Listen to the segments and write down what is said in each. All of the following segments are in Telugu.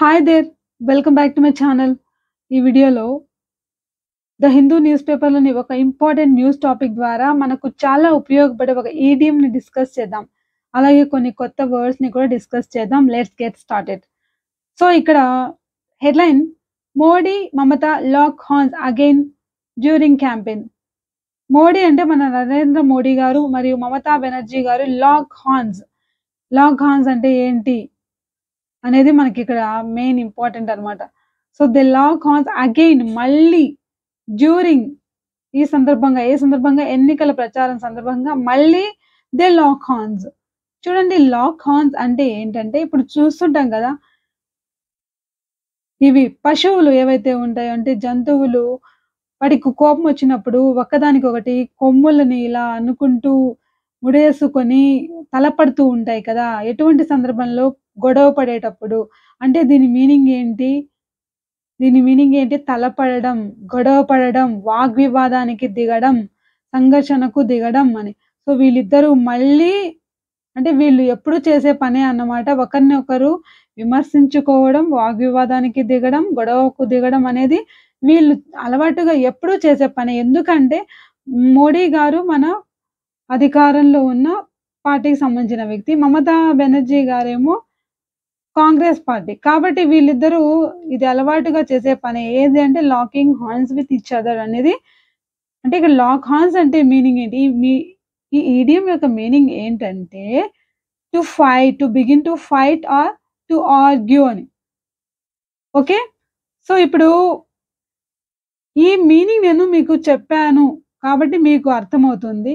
Hi there! Welcome back to my channel. ఈ వీడియోలో 'ద హిందూ' న్యూస్ పేపర్‌లోని ఒక ఇంపార్టెంట్ న్యూస్ టాపిక్ ద్వారా మనకు చాలా ఉపయోగపడే ఒక ఈడియంని డిస్కస్ చేద్దాం. అలాగే కొన్ని కొత్త వర్డ్స్‌ని కూడా డిస్కస్ చేద్దాం. Let's get started. సో, ఇక్కడ headline Modi, Mamata lock horns again during campaign. Modi అంటే మన నరేంద్ర మోడీ గారు మరియు మమతా బెనర్జీ గారు లాక్ హార్న్స్. లాక్ హార్న్స్ అంటే ఏంటి? అనేది మనకిక్కడ మెయిన్ ఇంపార్టెంట్ అన్నమాట. So, they lock horns again మళ్ళీ డ్యూరింగ్ ఈ సందర్భంగా ఏ సందర్భంగా ఎన్నికల ప్రచారం సందర్భంగా మళ్ళీ దే లాక్ హార్న్స్. చూడండి లాక్ హార్న్స్ అంటే ఏంటంటే ఇప్పుడు చూస్తుంటాం కదా! ఇవి పశువులు ఏవైతే ఉంటాయో అంటే జంతువులు వాటికి కోపం వచ్చినప్పుడు ఒక్కదానికొకటి కొమ్ములని ఇలా అనుకుంటూ ముడేసుకొని తలపడుతూ ఉంటాయి కదా! ఎటువంటి సందర్భంలో గొడవ పడేటప్పుడు. అంటే దీని మీనింగ్ ఏంటి? తలపడడం, గొడవ పడడం, వాగ్వివాదానికి దిగడం, సంఘర్షణకు దిగడం అని. సో, వీళ్ళిద్దరూ మళ్ళీ అంటే వీళ్ళు ఎప్పుడు చేసే పనే అన్నమాట. ఒకరినొకరు విమర్శించుకోవడం, వాగ్వివాదానికి దిగడం, గొడవకు దిగడం అనేది వీళ్ళు అలవాటుగా ఎప్పుడూ చేసే పనే. ఎందుకంటే మోడీ గారు మన అధికారంలో ఉన్న పార్టీకి సంబంధించిన వ్యక్తి. మమతా బెనర్జీ గారేమో కాంగ్రెస్ పార్టీ. కాబట్టి వీళ్ళిద్దరూ ఇది అలవాటుగా చేసే పనే. ఏది అంటే locking horns with each other అనేది. అంటే ఇక్కడ లాక్ హార్న్స్ అంటే మీనింగ్ ఏంటి? ఈ ఈడియం యొక్క మీనింగ్ ఏంటంటే to fight, to begin to fight or to argue అని. ఓకే. సో, ఇప్పుడు ఈ మీనింగ్ నేను మీకు చెప్పాను కాబట్టి మీకు అర్థమవుతుంది.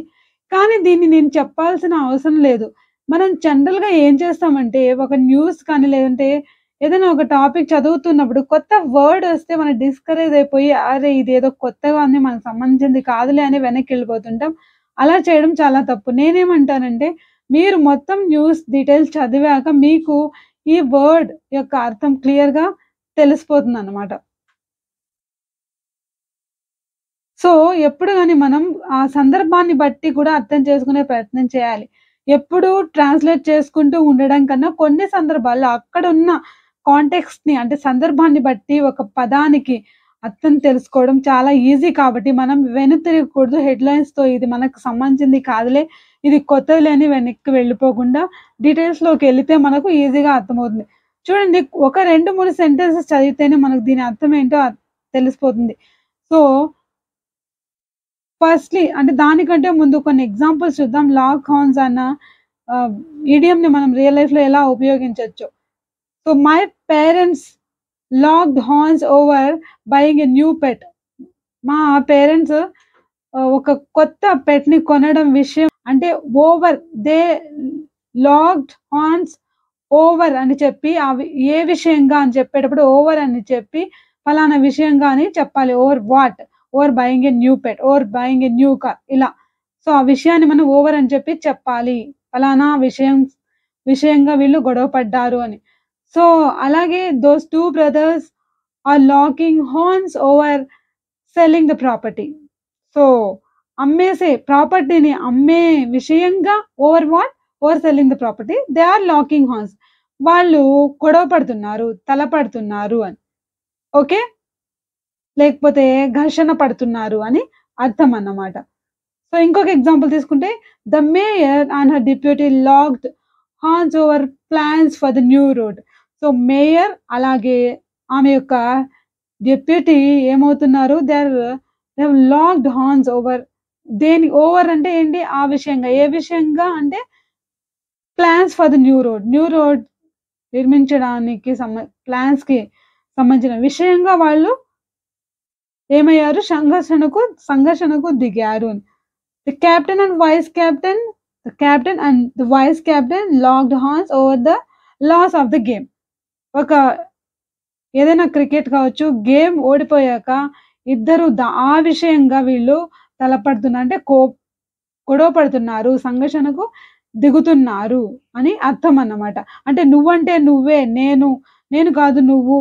కానీ దీన్ని నేను చెప్పాల్సిన అవసరం లేదు. మనం జనరల్‌గా ఏం చేస్తామంటే ఒక న్యూస్ కానీ లేదంటే ఏదైనా ఒక టాపిక్ చదువుతున్నప్పుడు కొత్త వర్డ్ వస్తే మనం డిస్కరేజ్ అయిపోయి అరే! ఇదేదో కొత్తగా ఉంది మనకు సంబంధించింది కాదులే అని వెనక్కెళ్ళిపోతుంటాం. అలా చేయడం చాలా తప్పు. నేనేమంటానంటే మీరు మొత్తం న్యూస్ డీటెయిల్స్ చదివాక మీకు ఈ వర్డ్ యొక్క అర్థం క్లియర్‌గా తెలిసిపోతుందన్నమాట. సో, ఎప్పుడు గాని మనం ఆ సందర్భాన్ని బట్టి కూడా అర్థం చేసుకునే ప్రయత్నం చేయాలి. ఎప్పుడూ ట్రాన్స్‌లేట్ చేసుకుంటూ ఉండడం కన్నా కొన్ని సందర్భాల్లో అక్కడున్న కాంటెక్స్ట్‌ని అంటే సందర్భాన్ని బట్టి ఒక పదానికి అర్థం తెలుసుకోవడం చాలా ఈజీ కాబట్టి మనం వెనుతిరగకూడదు. హెడ్‌లైన్స్‌తో ఇది మనకు సంబంధించింది కాదులే, ఇది కొత్తదిలే అని వెనక్కి వెళ్ళిపోకుండా డీటెయిల్స్‌లోకెళితే మనకు ఈజీగా అర్థమవుతుంది. చూడండి ఒక 2, 3 సెంటెన్సెస్ చదివితేనే మనకు దీని అర్థం ఏంటో తెలిసిపోతుంది. సో ఫస్ట్‌లీ అంటే దానికంటే ముందు కొన్ని ఎగ్జాంపుల్స్ చూద్దాం. లాక్ హార్న్స్ అన్న ఆహ్, ఇడియమ్‌ని మనం రియల్ లైఫ్‌లో ఎలా ఉపయోగించొచ్చో. So, my parents locked horns over buying a new pet. మా పేరెంట్స్ ఒక కొత్త పెట్‌ని కొనడం విషయం అంటే over they locked horns over అని చెప్పి ఏ విషయంగా అని చెప్పేటప్పుడు ఓవర్ అని చెప్పి ఫలానా విషయంగా అని చెప్పాలి. Over what? Over buying a new pet, over buying a new car ఇలా. సో, ఆ విషయాన్ని మనం ఓవర్ అని చెప్పి చెప్పాలి. ఫలానా విషయంగా వీళ్ళు గొడవ పడ్డారు అని. సో, అలాగే those 2 brothers are locking horns over selling the property. So, ప్రాపర్టీని అమ్మే విషయంగా over what? Over selling the property. They are locking horns. వాళ్ళు గొడవ పడుతున్నారు, తలపడుతున్నారు అని. ఓకే. లేకపోతే ఘర్షణ పడుతున్నారు అని అర్థం అన్నమాట. సో, ఇంకొక ఎగ్జాంపుల్ తీసుకుంటే the mayor and her deputy locked horns over plans for the new road. So, mayor అలాగే ఆమె యొక్క డిప్యూటీ ఏమవుతున్నారు they have locked horns over over అంటే ఏంటి? ఆ విషయంగా. ఏ విషయంగా అంటే plans for the new road. New road నిర్మించడానికి ప్లాన్స్‌కి సంబంధించిన విషయంగా వాళ్ళు ఏమయ్యారు? సంఘర్షణకు దిగారు అని. The captain and vice captain the captain and the vice captain locked horns over the loss of the game. ఒక ఏదైనా క్రికెట్ కావచ్చు, గేమ్ ఓడిపోయాక ఇద్దరు ఆ విషయంగా వీళ్ళు తలపడుతున్నారు. అంటే గొడవ పడుతున్నారు, సంఘర్షణకు దిగుతున్నారు అని అర్థం అన్నమాట. అంటే నువ్వంటే నువ్వే, నేను కాదు నువ్వు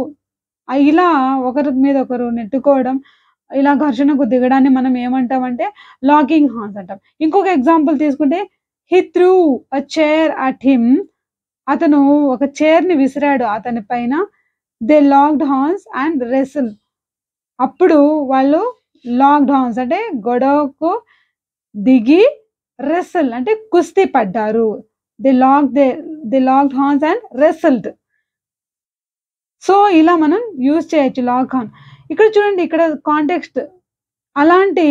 ఇలా ఒకరి మీద ఒకరు నెట్టుకోవడం, ఇలా ఘర్షణకు దిగడాన్ని మనం ఏమంటామంటే లాకింగ్ హార్న్స్ అంటాం. ఇంకొక ఎగ్జాంపుల్ తీసుకుంటే he threw a chair at him. అతను ఒక చైర్‌ని విసిరాడు అతని పైన. They locked horns and wrestle. అప్పుడు వాళ్ళు లాక్డ్ హార్న్స్ అంటే గొడవకు దిగి, రెసిల్ అంటే కుస్తీ పడ్డారు. They locked horns and wrestled. So ఇలా మనం యూజ్ చేయొచ్చు లాక్ హార్న్. ఇక్కడ చూడండి, ఇక్కడ కాంటెక్స్ట్ అలాంటి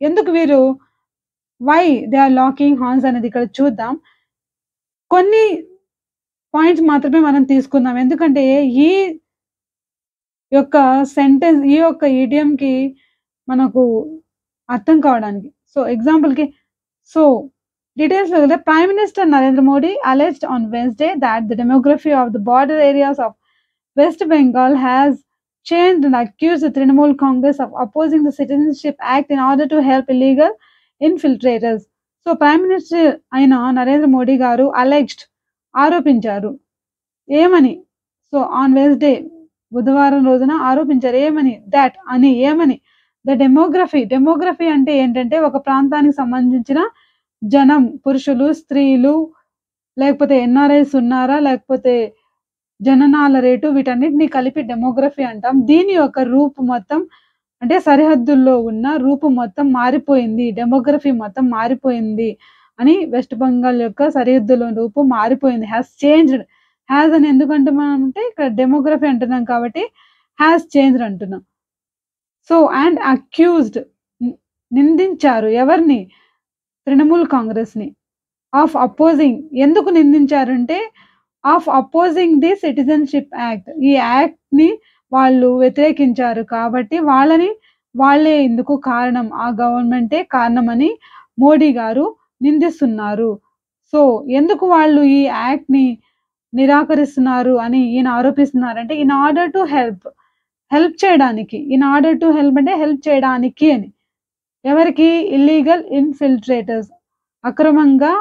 ఎందుకు వీరు why they are locking horns అనేది ఇక్కడ చూద్దాం. కొన్ని పాయింట్స్ మాత్రమే మనం తీసుకుందాం, ఎందుకంటే ఈ యొక్క సెంటెన్స్, ఈ యొక్క ఈడియంకి మనకు అర్థం కావడానికి. సో ఎగ్జాంపుల్కి, సో డీటెయిల్స్ లో prime minister Narendra Modi alleged on Wednesday that the demography of the border areas of West Bengal has changed and accused the Trinamool Congress of opposing the Citizenship Act in order to help illegal infiltrators. So prime minister అయిన నరేంద్ర మోడీ గారు ఆరోపించారు ఏమని, సో ఆన్ వెన్స్డే బుధవారం రోజున ఆరోపించారు ఏమని, దట్ అని, ఏమని, ద డెమోగ్రఫీ అంటే ఏంటంటే ఒక ప్రాంతానికి సంబంధించిన జనం, పురుషులు, స్త్రీలు, లేకపోతే ఎన్ఆర్ఐస్ ఉన్నారా, లేకపోతే జననాల రేటు, వీటన్నిటిని కలిపి డెమోగ్రఫీ అంటాం. దీని యొక్క రూపు మొత్తం అంటే సరిహద్దుల్లో ఉన్న రూపు మొత్తం మారిపోయింది, డెమోగ్రఫీ మొత్తం మారిపోయింది అని, వెస్ట్ బెంగాల్ యొక్క సరిహద్దులో రూపు మారిపోయింది, హ్యాస్ చేంజ్డ్. హ్యాస్ అని ఎందుకు అంటున్నాం అంటే ఇక్కడ డెమోగ్రఫీ అంటున్నాం కాబట్టి హ్యాస్ చేంజ్డ్ అంటున్నాం. సో అండ్ అక్యూజ్డ్ నిందించారు ఎవరిని, తృణమూల్ కాంగ్రెస్ ని, ఆఫ్ అపోజింగ్, ఎందుకు నిందించారంటే of opposing the citizenship act, ఈ యాక్ట్ ని వాళ్ళు వ్యతిరేకించారు కాబట్టి వాళ్ళే ఇందుకు కారణం, ఆ గవర్నమెంటే కారణమని మోడీ గారు నిందిస్తున్నారు. సో ఎందుకు వాళ్ళు ఈ యాక్ట్ ని నిరాకరిస్తున్నారు అని ఈయన ఆరోపిస్తున్నారంటే ఇన్ ఆర్డర్ టు హెల్ప్ చేయడానికి, ఇన్ ఆర్డర్ టు హెల్ప్ అంటే హెల్ప్ చేయడానికి అని, ఎవరికి, ఇల్లీగల్ ఇన్ఫిల్ట్రేటర్స్, అక్రమంగా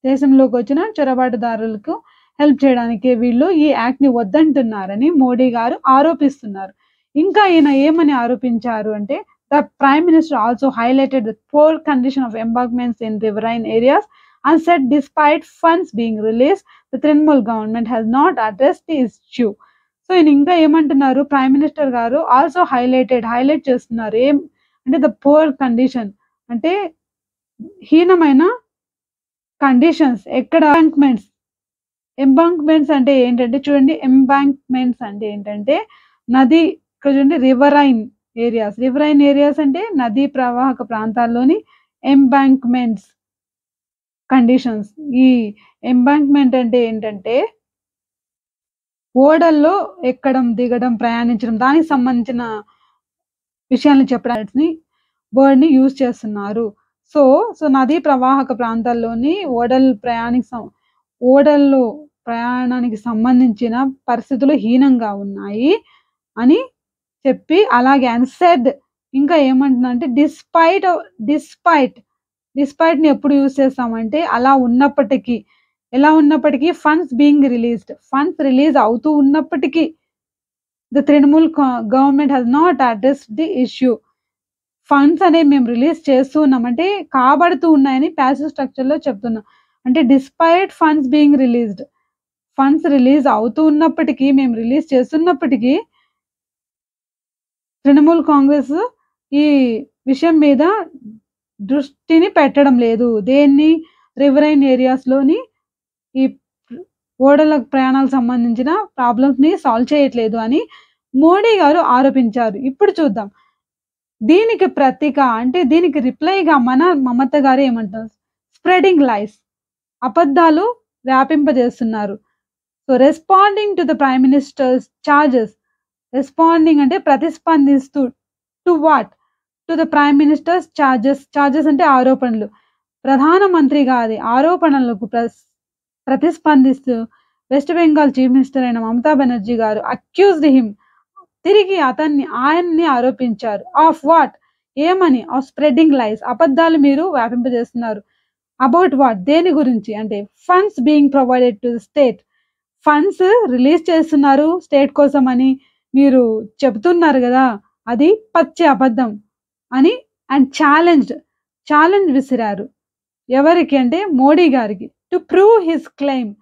దేశంలోకి వచ్చిన చొరబాటుదారులకు హెల్ప్ చేయడానికి వీళ్ళు ఈ యాక్ట్ ని వద్దంటున్నారని మోడీ గారు ఆరోపిస్తున్నారు. ఇంకా ఈయన ఏమని ఆరోపించారు అంటే the prime minister also highlighted the poor condition of embankments in riverine areas and said despite funds being released the Trinamool government has not addressed the issue. So ఈయన ఇంకా ఏమంటున్నారు, ప్రైమ్ మినిస్టర్ గారు ఆల్సో హైలైట్ చేస్తున్నారు ఏం అంటే ద పూర్ కండిషన్ అంటే హీనమైన కండిషన్స్, ఎక్కడ ఎంబాంక్మెంట్స్ అంటే ఏంటంటే చూడండి, ఎంబాంక్మెంట్స్ అంటే ఏంటంటే నది, ఇక్కడ చూడండి రివరైన్ ఏరియాస్ అంటే నదీ ప్రవాహక ప్రాంతాల్లోని ఎంబాంక్మెంట్స్ కండిషన్స్. ఈ ఎంబాంక్మెంట్ అంటే ఏంటంటే ఓడల్లో ఎక్కడం, దిగడం, ప్రయాణించడం, దానికి సంబంధించిన విషయాలను చెప్పడానికి వర్డ్ ని యూజ్ చేస్తున్నారు. సో నదీ ప్రవాహక ప్రాంతాల్లోని ఓడల్లో ప్రయాణానికి సంబంధించిన పరిస్థితులు హీనంగా ఉన్నాయి అని చెప్పి, అలాగే అన్సెడ్ ఇంకా ఏమంటున్నా అంటే డిస్పైట్ ని ఎప్పుడు యూజ్ చేస్తామంటే అలా ఉన్నప్పటికీ, ఎలా ఉన్నప్పటికీ, ఫండ్స్ రిలీజ్ అవుతూ ఉన్నప్పటికీ the Trinamool government has not addressed the issue. Funds అనేవి మేము రిలీజ్ చేస్తూ ఉన్నాం అంటే కాబడుతూ ఉన్నాయని ప్యాసివ్ స్ట్రక్చర్ లో చెప్తున్నాం. అంటే despite funds being released, funds release అవుతూ ఉన్నప్పటికీ, మేము రిలీజ్ చేస్తున్నప్పటికీ తృణమూల్ కాంగ్రెస్ ఈ విషయం మీద దృష్టిని పెట్టడం లేదు. దేన్ని, రివరైన్ ఏరియాస్ లోని ఈ ఓడల ప్రయాణాలకు సంబంధించిన ప్రాబ్లమ్స్ ని సాల్వ్ చేయట్లేదు అని మోడీ గారు ఆరోపించారు. ఇప్పుడు చూద్దాం దీనికి ప్రతీక అంటే దీనికి రిప్లైగా మన మమత గారు ఏమంటారు, స్ప్రెడింగ్ లైస్, అబద్ధాలు వ్యాపింపజేస్తున్నారు. So responding to the prime minister's charges, responding అంటే ప్రతిస్పందిస్తూ, to what, to the prime minister's charges అంటే ఆరోపణలు, ప్రధానమంత్రి గారి ఆరోపణలకు ప్రతిస్పందిస్తూ వెస్ట్ బెంగాల్ చీఫ్ మినిస్టర్ అయిన మమతా బెనర్జీ గారు అక్యూజ్డ్ హిమ్, తిరిగి ఆయన్ని ఆరోపించారు. ఆఫ్ వాట్, ఏమని, ఆఫ్ స్ప్రెడింగ్ లైస్, అబద్ధాలు మీరు వ్యాపింపజేస్తున్నారు. అబౌట్ వాట్, దేని గురించి అంటే funds being provided to the state, funds release చేస్తున్నారు స్టేట్ కోసం అని మీరు చెబుతున్నారు కదా, అది పచ్చి అబద్ధం అని. అండ్ ఛాలెంజ్ విసిరారు ఎవరికి అంటే మోడీ గారికి, టు ప్రూవ్ హిస్ క్లెయిమ్,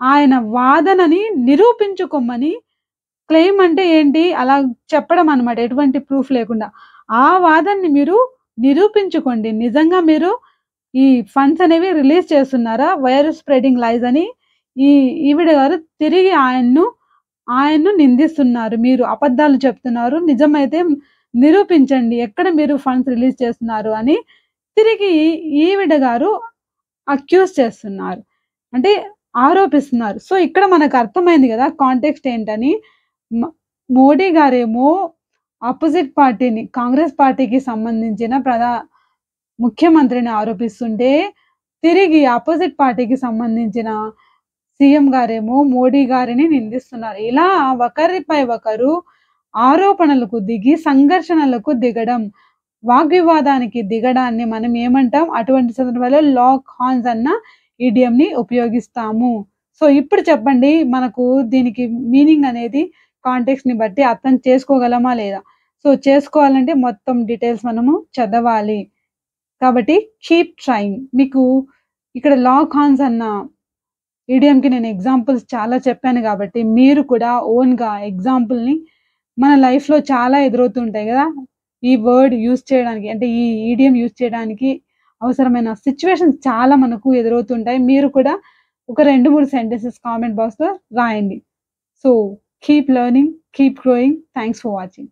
ఆయన వాదనని నిరూపించుకోమని క్లెయిమ్ అంటే ఏంటి? అలా చెప్పడం అన్నమాట. ఎటువంటి ప్రూఫ్ లేకుండా. ఆ వాదనని మీరు నిరూపించుకోండి. నిజంగా మీరు ఈ ఫండ్స్ అనేవి రిలీజ్ చేస్తున్నారా? వైరస్ స్ప్రెడింగ్ లైస్ అని ఈ ఈవిడ గారు తిరిగి ఆయన్ను నిందిస్తున్నారు. మీరు అబద్ధాలు చెప్తున్నారు. నిజమైతే నిరూపించండి. ఎక్కడ మీరు ఫండ్స్ రిలీజ్ చేస్తున్నారు అని తిరిగి ఈవిడ గారు అక్యూజ్ చేస్తున్నారు. అంటే ఆరోపిస్తున్నారు. సో, ఇక్కడ మనకు అర్థమైంది గదా! కాంటెక్స్ట్ ఏంటని. మ మోడీ గారేమో అపోజిట్ పార్టీని కాంగ్రెస్ పార్టీకి సంబంధించిన ముఖ్యమంత్రిని ఆరోపిస్తుంటే, తిరిగి అపోజిట్ పార్టీకి సంబంధించిన సీఎం గారేమో మోడీ గారిని నిందిస్తున్నారు. ఇలా ఒకరిపై ఒకరు ఆరోపణలకు దిగి సంఘర్షణలకు దిగడం, వాగ్వివాదానికి దిగడాన్ని మనం ఏమంటాం? అటువంటి సందర్భాల్లో లాక్ హార్న్స్ అన్న ఈడియంని ఉపయోగిస్తాము. సో, ఇప్పుడు చెప్పండి మనకు దీనికి మీనింగ్ అనేది కాంటెక్స్ట్‌ని బట్టి అర్థం చేసుకోగలమా లేదా? సో, చేసుకోవాలంటే మొత్తం డీటెయిల్స్ మనము చదవాలి. కాబట్టి కీప్ ట్రైయింగ్. మీకు ఇక్కడ లాక్ హార్న్స్ అన్న ఈడియంకి నేను ఎగ్జాంపుల్స్ చాలా చెప్పాను గాబట్టి, మీరు కూడా ఓన్‌గా ఎగ్జాంపుల్‌ని మన లైఫ్‌లో చాలా ఎదురవుతుంటాయి గదా! ఈ వర్డ్ యూజ్ చేయడానికి అంటే ఈ ఈడియం యూజ్ చేయడానికి అవసరమైన సిట్యుయేషన్స్ చాలా మనకు ఎదురవుతుంటాయి. మీరు కూడా ఒక 2, 3 సెంటెన్సెస్ కామెంట్ బాక్స్‌లో రాయండి. So, keep learning, keep growing. Thanks for watching.